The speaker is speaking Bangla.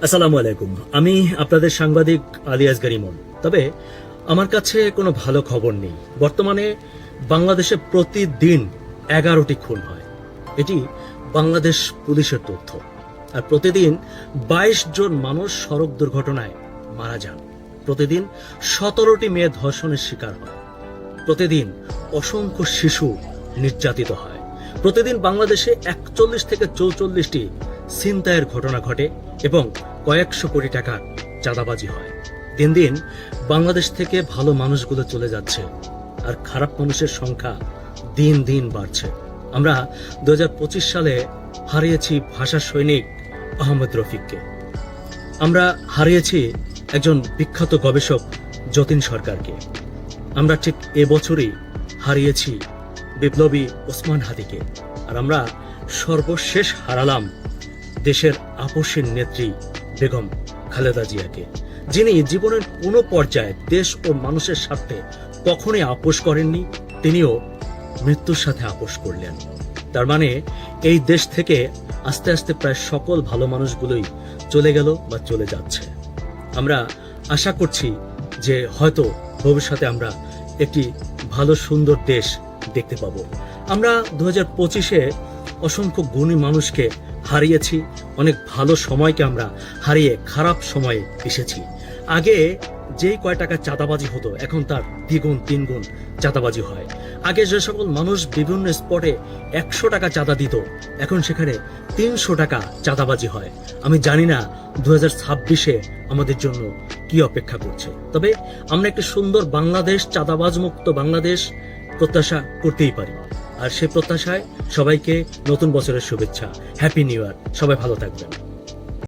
আসসালামু আলাইকুম। আমি আপনাদের সাংবাদিক আলী আসগর ইমন। তবে আমার কাছে কোনো ভালো খবর নেই। বর্তমানে বাংলাদেশে প্রতিদিন 11টি খুন হয়। এটি বাংলাদেশ পুলিশের তথ্য। আর প্রতিদিন 22 জন মানুষ সড়ক দুর্ঘটনায় মারা যান। প্রতিদিন 17টি মেয়ে ধর্ষণের শিকার হয়। প্রতিদিন অসংখ্য শিশু নির্যাতিত হয়। প্রতিদিন বাংলাদেশে 41 থেকে 44টি ছিনতাইয়ের ঘটনা ঘটে এবং কয়েকশো কোটি টাকার চাঁদাবাজি হয়। দিন দিন বাংলাদেশ থেকে ভালো মানুষগুলো চলে যাচ্ছে আর খারাপ মানুষের সংখ্যা দিন দিন বাড়ছে। আমরা 2025 সালে হারিয়েছি ভাষা সৈনিক আহমেদ রফিককে। আমরা হারিয়েছি একজন বিখ্যাত গবেষক যতীন সরকারকে। আমরা ঠিক এবছরই হারিয়েছি বিপ্লবী ওসমান হাদিকে। আর আমরা সর্বশেষ হারালাম দেশের আপসের নেত্রী বেগম খালেদা জিয়াকে, যিনি জীবনের কোনো পর্যায়ে দেশ ও মানুষের স্বার্থে কখনোই আপোষ করেননি। তিনিও মৃত্যুর সাথে আপোষ করলেন। তার মানে এই দেশ থেকে আস্তে আস্তে প্রায় সকল ভালো মানুষগুলোই চলে গেল বা চলে যাচ্ছে। আমরা আশা করছি যে হয়তো ভবিষ্যতে আমরা একটি ভালো সুন্দর দেশ দেখতে পাবো। আমরা 2025-এ অসংখ্য গুণী মানুষকে হারিয়েছি, অনেক ভালো সময়কে আমরা হারিয়ে খারাপ সময়ে এসেছি। আগে যেই কয় টাকা চাঁদাবাজি হতো এখন তার দ্বিগুণ তিনগুণ চাঁদাবাজি হয়। আগে যে সকল মানুষ বিভিন্ন স্পটে 100 টাকা চাঁদা দিত এখন সেখানে 300 টাকা চাঁদাবাজি হয়। আমি জানি না 2026-এ আমাদের জন্য কি অপেক্ষা করছে। তবে আমরা একটি সুন্দর বাংলাদেশ, চাঁদাবাজ মুক্ত বাংলাদেশ প্রত্যাশা করতেই পারি। আর সেই প্রত্যাশায় সবাইকে নতুন বছরের শুভেচ্ছা, হ্যাপি নিউ ইয়ার। সবাই ভালো থাকবেন।